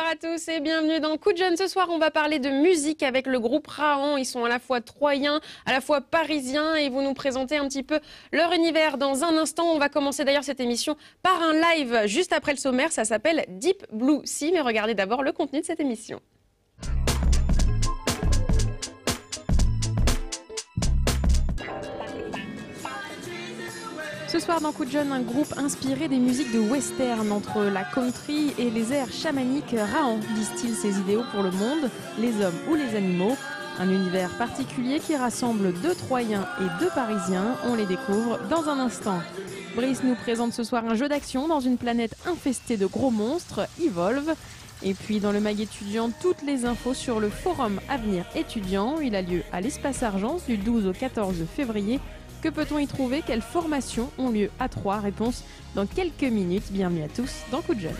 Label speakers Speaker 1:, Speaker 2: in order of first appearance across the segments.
Speaker 1: à tous et bienvenue dans Coup de Jeune. Ce soir, on va parler de musique avec le groupe Raon. Ils sont à la fois troyens, à la fois parisiens et ils vont nous présenter un petit peu leur univers. Dans un instant, on va commencer d'ailleurs cette émission par un live juste après le sommaire. Ça s'appelle Deep Blue Sea. Mais regardez d'abord le contenu de cette émission. Ce soir dans Coup de Jeune, un groupe inspiré des musiques de western entre la country et les airs chamaniques. Raon distille ses idéaux pour le monde, les hommes ou les animaux. Un univers particulier qui rassemble 2 Troyens et 2 Parisiens. On les découvre dans un instant. Brice nous présente ce soir un jeu d'action dans une planète infestée de gros monstres, Evolve. Et puis dans le mag étudiant, toutes les infos sur le forum Avenir étudiant. Il a lieu à l'Espace Argence du 12 au 14 février. Que peut-on y trouver? Quelles formations ont lieu à Troyes? Réponse dans quelques minutes. Bienvenue à tous dans Coup de Jeune.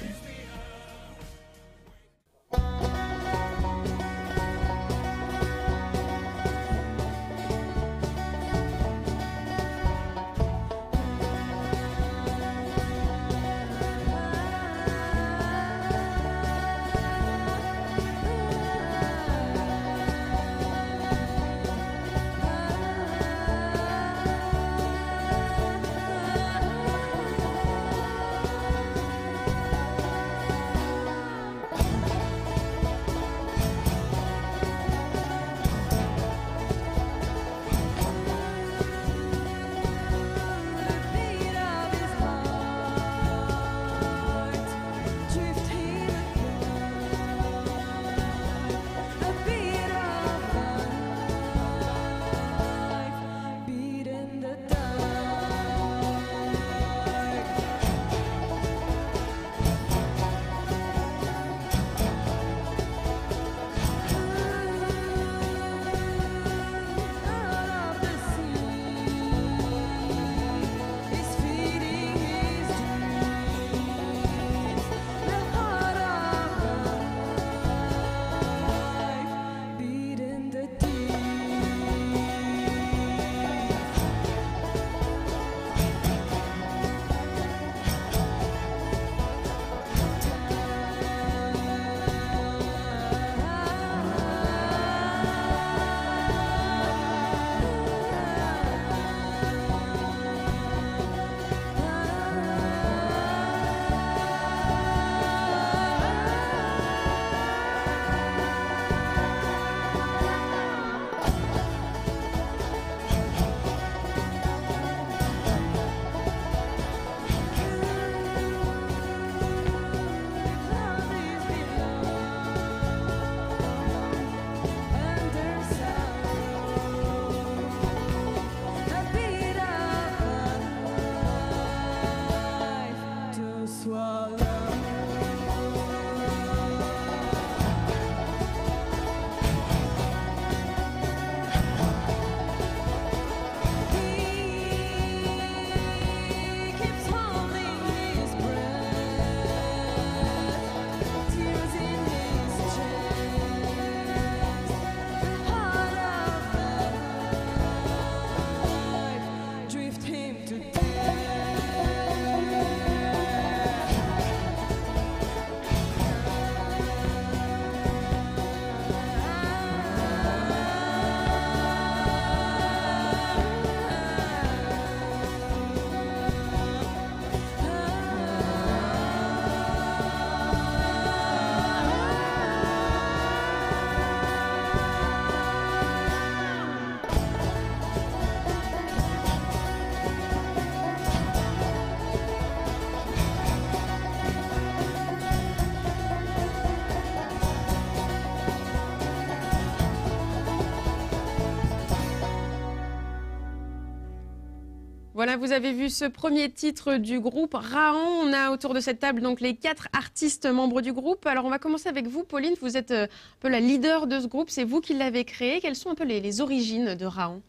Speaker 1: Voilà, vous avez vu ce premier titre du groupe Raon. On a autour de cette table donc les 4 artistes membres du groupe. Alors on va commencer avec vous, Pauline. Vous êtes un peu la leader de ce groupe. C'est vous qui l'avez créé. Quelles sont un peu les origines de Raon?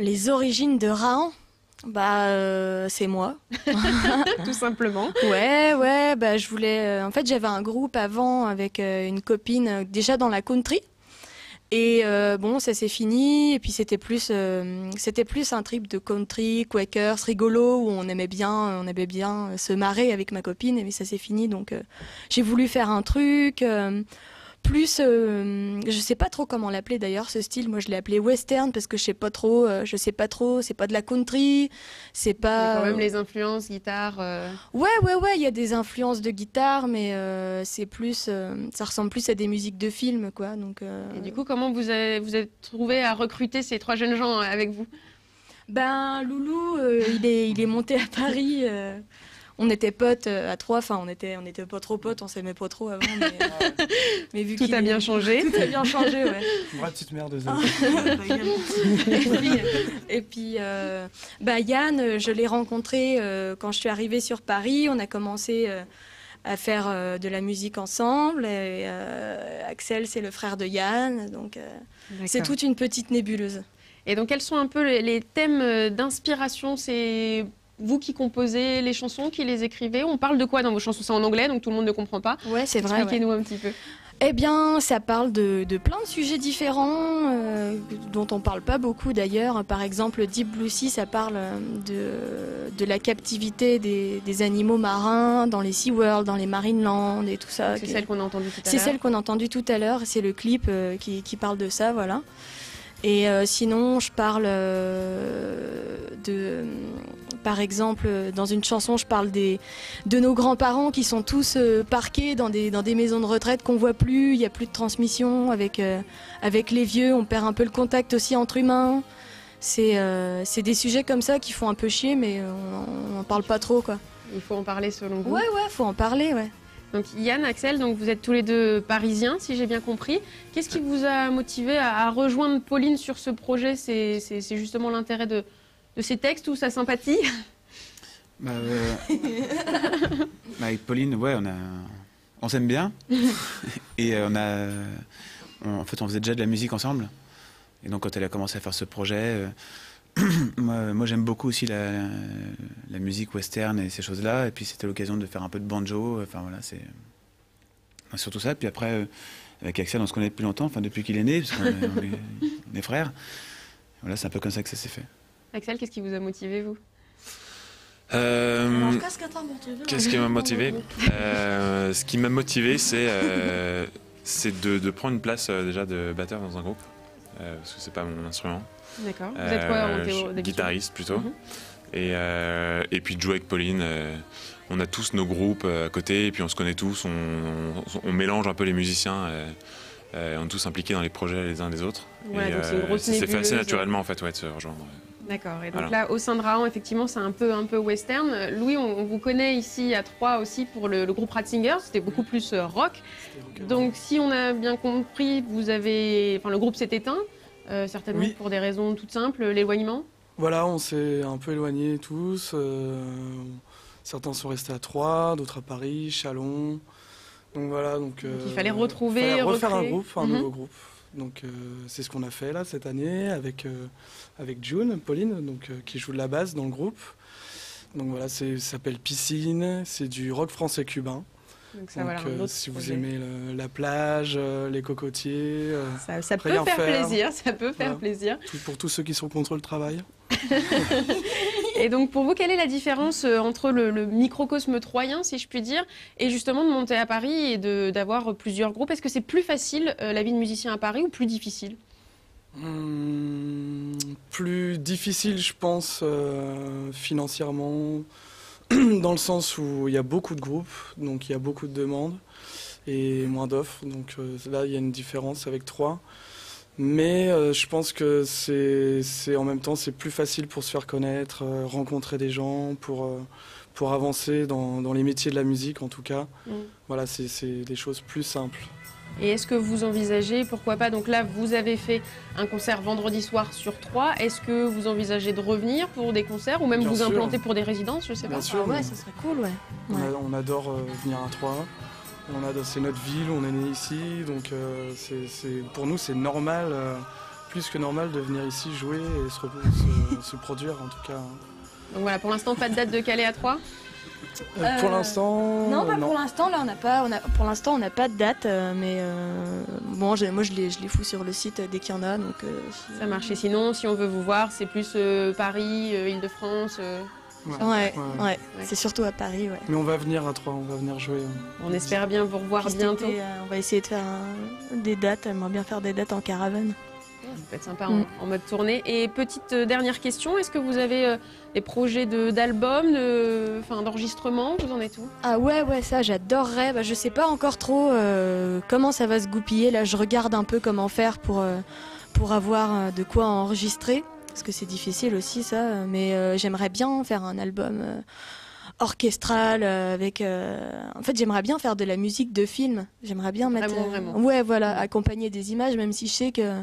Speaker 2: Les origines de Raon? C'est moi.
Speaker 1: Tout simplement.
Speaker 2: Ouais, je voulais... en fait, j'avais un groupe avant avec une copine déjà dans la country. Et bon, ça s'est fini. Et puis c'était plus un trip de country, quakers, rigolo, où on aimait bien se marrer avec ma copine. Mais ça s'est fini, donc j'ai voulu faire un truc plus, je sais pas trop comment l'appeler d'ailleurs ce style. Moi, je l'ai appelé western parce que je sais pas trop. C'est pas de la country, c'est pas.
Speaker 1: Il y a quand même les influences guitare.
Speaker 2: Ouais, il y a des influences de guitare, mais c'est plus, ça ressemble plus à des musiques de film, quoi. Donc.
Speaker 1: Et du coup, comment vous êtes trouvé à recruter ces 3 jeunes gens avec vous?
Speaker 2: Ben, Loulou, il est monté à Paris. On était potes à 3, enfin on était pas trop potes, on s'aimait pas trop avant, mais vu
Speaker 1: tout a bien changé.
Speaker 2: Tout a bien changé, ouais.
Speaker 3: Vraie petite merde de
Speaker 2: Et puis, Yann, je l'ai rencontré quand je suis arrivée sur Paris. On a commencé à faire de la musique ensemble. Et, Axel, c'est le frère de Yann, donc c'est toute une petite nébuleuse.
Speaker 1: Et donc, quels sont un peu les thèmes d'inspiration? C'est vous qui composez les chansons, qui les écrivez? On parle de quoi dans vos chansons? C'est en anglais, donc tout le monde ne comprend pas.
Speaker 2: Ouais, c'est vrai.
Speaker 1: Expliquez-nous un petit peu.
Speaker 2: Eh bien, ça parle de plein de sujets différents, dont on parle pas beaucoup d'ailleurs. Par exemple, Deep Blue Sea, ça parle de la captivité des animaux marins dans les SeaWorld, dans les Marineland et tout ça.
Speaker 1: C'est celle qu'on a entendue tout à l'heure.
Speaker 2: C'est celle qu'on a entendue tout à l'heure. C'est le clip qui parle de ça, voilà. Et sinon, je parle par exemple, dans une chanson, je parle de nos grands-parents qui sont tous parqués dans des maisons de retraite qu'on voit plus. Il n'y a plus de transmission avec les vieux. On perd un peu le contact aussi entre humains. C'est des sujets comme ça qui font un peu chier, mais on n'en parle pas trop, quoi.
Speaker 1: Il faut en parler selon vous?
Speaker 2: Ouais, faut en parler, ouais.
Speaker 1: Donc Yann, Axel, donc vous êtes tous les deux parisiens, si j'ai bien compris. Qu'est-ce qui vous a motivé à rejoindre Pauline sur ce projet? C'est justement l'intérêt de ses textes ou sa sympathie?
Speaker 3: Avec Pauline, ouais, on s'aime bien. Et en fait, on faisait déjà de la musique ensemble. Et donc, quand elle a commencé à faire ce projet, moi j'aime beaucoup aussi la musique western et ces choses-là. Et puis, c'était l'occasion de faire un peu de banjo. Enfin, voilà, c'est surtout ça. Puis après, avec Axel, on se connaît depuis longtemps, enfin, depuis qu'il est né, parce qu'on est frères. Voilà, c'est un peu comme ça que ça s'est fait.
Speaker 1: Axel, qu'est-ce qui vous a motivé, vous?
Speaker 4: Qu'est-ce qui m'a motivé? Ce qui m'a motivé, c'est de prendre une place déjà de batteur dans un groupe, parce que c'est pas mon instrument.
Speaker 1: D'accord. Vous êtes quoi en théorie?
Speaker 4: Guitariste plutôt. Et puis de jouer avec Pauline. On a tous nos groupes à côté, et puis on se connaît tous, on mélange un peu les musiciens. On est tous impliqués dans les projets les uns des autres.
Speaker 1: Ouais, donc c'est une grosse
Speaker 4: ça s'est fait assez
Speaker 1: nébuleuse.
Speaker 4: naturellement en fait, ouais, de se rejoindre.
Speaker 1: D'accord. Et donc
Speaker 4: Voilà.
Speaker 1: là, au sein de Raon, effectivement, c'est un peu western. Louis, on vous connaît ici à 3 aussi pour le groupe Ratzinger. C'était beaucoup plus rock. Donc, si on a bien compris, le groupe s'est éteint, certainement
Speaker 3: Oui.
Speaker 1: pour des raisons toutes simples, l'éloignement.
Speaker 3: Voilà, on s'est un peu éloignés tous. Certains sont restés à Troyes, d'autres à Paris, Châlons. Donc voilà, donc
Speaker 1: il fallait retrouver,
Speaker 3: fallait refaire
Speaker 1: recréer.
Speaker 3: un groupe, un nouveau groupe. Donc c'est ce qu'on a fait là cette année avec June, Pauline, donc qui joue de la basse dans le groupe. Donc voilà, ça s'appelle Piscine, c'est du rock français cubain.
Speaker 1: Donc ça,
Speaker 3: Donc,
Speaker 1: voilà, un autre
Speaker 3: si
Speaker 1: projet.
Speaker 3: vous aimez la plage, les cocotiers,
Speaker 1: Ça peut
Speaker 3: rien
Speaker 1: faire
Speaker 3: faire.
Speaker 1: plaisir, ça peut faire
Speaker 3: Voilà.
Speaker 1: plaisir.
Speaker 3: pour tous ceux qui sont contre le travail.
Speaker 1: Et donc pour vous, quelle est la différence entre le microcosme troyen, si je puis dire, et justement de monter à Paris et d'avoir plusieurs groupes? Est-ce que c'est plus facile la vie de musicien à Paris ou plus difficile?
Speaker 3: Plus difficile, je pense, financièrement, dans le sens où il y a beaucoup de groupes, donc il y a beaucoup de demandes et moins d'offres. Donc là, il y a une différence avec 3. Mais je pense que c'est en même temps, c'est plus facile pour se faire connaître, rencontrer des gens, pour avancer dans les métiers de la musique en tout cas. Voilà, c'est des choses plus simples.
Speaker 1: Et est-ce que vous envisagez, pourquoi pas, donc là vous avez fait un concert vendredi soir sur 3, est-ce que vous envisagez de revenir pour des concerts ou même
Speaker 3: Bien
Speaker 1: vous
Speaker 3: sûr.
Speaker 1: implanter pour des résidences, je sais
Speaker 3: Bien
Speaker 1: pas.
Speaker 3: sûr.
Speaker 2: Ouais, ça serait cool, ouais.
Speaker 3: On adore venir à Troyes. C'est notre ville, on est né ici, donc pour nous c'est normal, plus que normal de venir ici jouer et se produire en tout cas.
Speaker 1: Donc voilà, pour l'instant pas de date de Calais à 3.
Speaker 5: Pour l'instant,
Speaker 2: Non, pas pour l'instant. Là, pour l'instant, on n'a pas de date, mais bon, moi, je les fous sur le site dès qu'il y en a. Donc,
Speaker 1: Ça marche. Et sinon, si on veut vous voir, c'est plus Paris, Île-de-France.
Speaker 2: Ouais. C'est surtout à Paris, ouais.
Speaker 5: Mais on va venir à Troyes, on va venir jouer.
Speaker 1: On espère bien vous revoir
Speaker 2: Puis cet
Speaker 1: bientôt.
Speaker 2: été, on va essayer de faire des dates. J'aimerais bien faire des dates en caravane.
Speaker 1: Ça peut être sympa en mode tournée. Et petite dernière question, est-ce que vous avez des projets d'albums, d'enregistrement? Vous en êtes où?
Speaker 2: Ah ouais, ça j'adorerais. Bah, je sais pas encore trop comment ça va se goupiller. Là, je regarde un peu comment faire pour avoir de quoi enregistrer. Parce que c'est difficile aussi ça. Mais j'aimerais bien faire un album orchestral avec... En fait, j'aimerais bien faire de la musique de film. J'aimerais bien mettre...
Speaker 1: Vraiment.
Speaker 2: Ouais, voilà, accompagner des images, même si je sais que...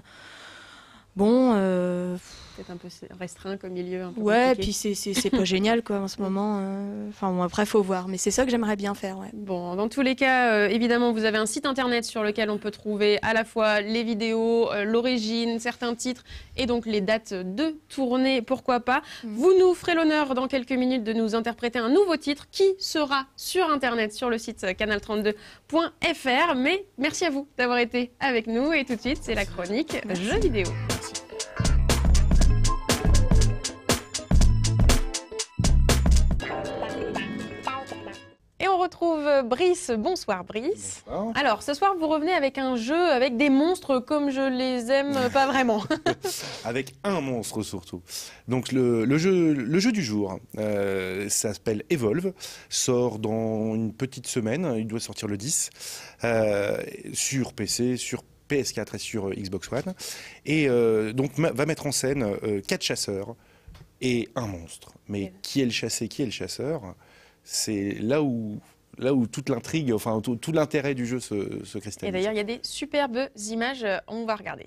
Speaker 2: Bon...
Speaker 1: Peut-être un peu restreint comme milieu. Un peu
Speaker 2: Ouais,
Speaker 1: compliqué.
Speaker 2: puis c'est pas génial quoi en ce moment. Enfin bon, après faut voir, mais c'est ça que j'aimerais bien faire. Ouais.
Speaker 1: Bon, dans tous les cas, évidemment, vous avez un site internet sur lequel on peut trouver à la fois les vidéos, l'origine, certains titres et donc les dates de tournée, pourquoi pas. Vous nous ferez l'honneur dans quelques minutes de nous interpréter un nouveau titre qui sera sur internet sur le site canal32.fr. Mais merci à vous d'avoir été avec nous et tout de suite, c'est la chronique jeux vidéo. Et on retrouve Brice. Bonsoir Brice.
Speaker 6: Bonsoir.
Speaker 1: Alors ce soir vous revenez avec un jeu avec des monstres comme je les aime pas vraiment.
Speaker 6: Avec un monstre surtout. Donc le jeu du jour, ça s'appelle Evolve, sort dans une petite semaine, il doit sortir le 10, sur PC, sur PS4 et sur Xbox One. Et donc va mettre en scène 4 chasseurs et un monstre. Mais qui est le chassé, qui est le chasseur? C'est là où toute l'intrigue, enfin tout l'intérêt du jeu se cristallise.
Speaker 1: Et d'ailleurs, il y a des superbes images, on va regarder.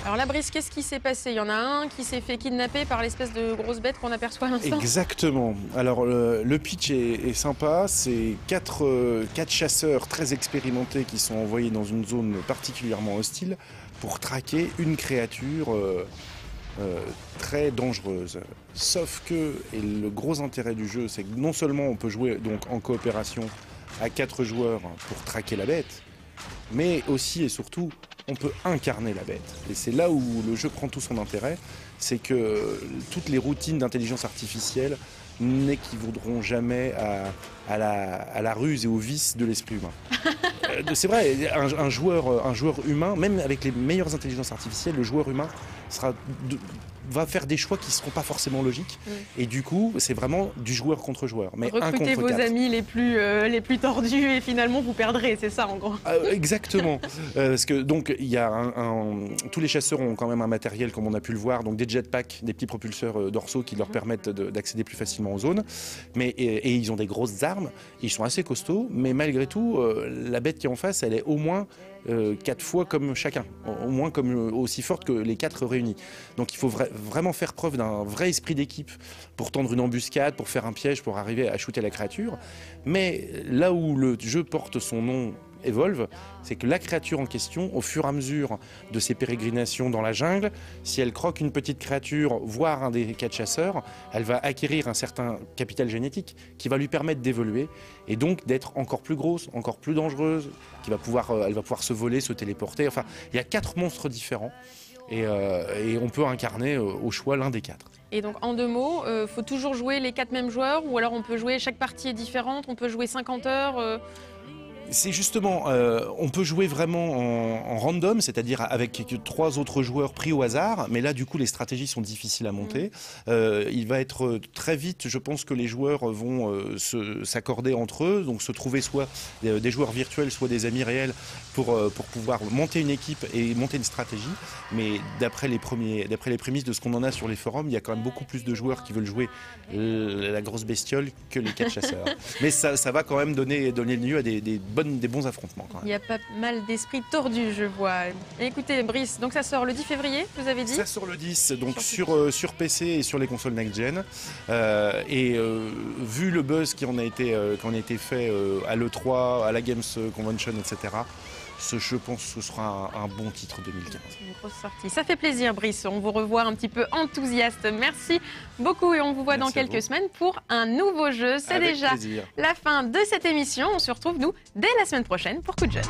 Speaker 1: Alors la Brice, qu'est-ce qui s'est passé? Il y en a un qui s'est fait kidnapper par l'espèce de grosse bête qu'on aperçoit à l'instant.
Speaker 6: Exactement. Alors le pitch est sympa, c'est quatre chasseurs très expérimentés qui sont envoyés dans une zone particulièrement hostile pour traquer une créature très dangereuse. Sauf que, et le gros intérêt du jeu, c'est que non seulement on peut jouer donc en coopération à 4 joueurs pour traquer la bête, mais aussi et surtout on peut incarner la bête. Et c'est là où le jeu prend tout son intérêt, c'est que toutes les routines d'intelligence artificielle n'équivaudront jamais à la ruse et au vice de l'esprit humain. C'est vrai, un joueur humain, même avec les meilleures intelligences artificielles, le joueur humain va faire des choix qui ne seront pas forcément logiques. Et du coup, c'est vraiment du joueur contre joueur. Mais
Speaker 1: recrutez vos amis les plus tordus et finalement vous perdrez, c'est ça en gros.
Speaker 6: Exactement. Parce que donc il y a tous les chasseurs ont quand même un matériel comme on a pu le voir, donc des jetpacks, des petits propulseurs dorsaux qui leur permettent d'accéder plus facilement aux zones. Et ils ont des grosses armes, ils sont assez costauds, mais malgré tout, la bête qui est en face, elle est au moins 4 fois comme chacun, au moins aussi forte que les 4 réunis. Donc il faut vraiment faire preuve d'un vrai esprit d'équipe pour tendre une embuscade, pour faire un piège, pour arriver à shooter la créature. Mais là où le jeu porte son nom Evolve, c'est que la créature en question, au fur et à mesure de ses pérégrinations dans la jungle, si elle croque une petite créature, voire un des 4 chasseurs, elle va acquérir un certain capital génétique qui va lui permettre d'évoluer et donc d'être encore plus grosse, encore plus dangereuse, elle va pouvoir se voler, se téléporter. Enfin, il y a 4 monstres différents et on peut incarner au choix l'un des 4.
Speaker 1: Et donc en 2 mots, faut toujours jouer les 4 mêmes joueurs ou alors on peut jouer, chaque partie est différente, on peut jouer 50 heures
Speaker 6: C'est justement, on peut jouer vraiment en random, c'est-à-dire avec 3 autres joueurs pris au hasard, mais là du coup les stratégies sont difficiles à monter. Il va être très vite, je pense que les joueurs vont s'accorder entre eux, donc se trouver soit des joueurs virtuels, soit des amis réels pour pouvoir monter une équipe et monter une stratégie. Mais d'après les prémices de ce qu'on en a sur les forums, il y a quand même beaucoup plus de joueurs qui veulent jouer la grosse bestiole que les 4 chasseurs. Mais ça va quand même donner lieu à des bons affrontements. Quand même.
Speaker 1: Il y a pas mal d'esprits tordus, je vois. Et écoutez, Brice, donc ça sort le 10 février, vous avez dit?
Speaker 6: Ça sort le 10, donc sur PC et sur les consoles next-gen. Vu le buzz qui en a été fait à l'E3, à la Games Convention, etc., je pense que ce sera un bon titre 2015.
Speaker 1: Une grosse sortie. Ça fait plaisir, Brice. On vous revoit un petit peu enthousiaste. Merci beaucoup et on vous voit dans quelques semaines pour un nouveau jeu. C'est déjà la fin de cette émission. On se retrouve, nous, dès la semaine prochaine pour Coup de Jeune.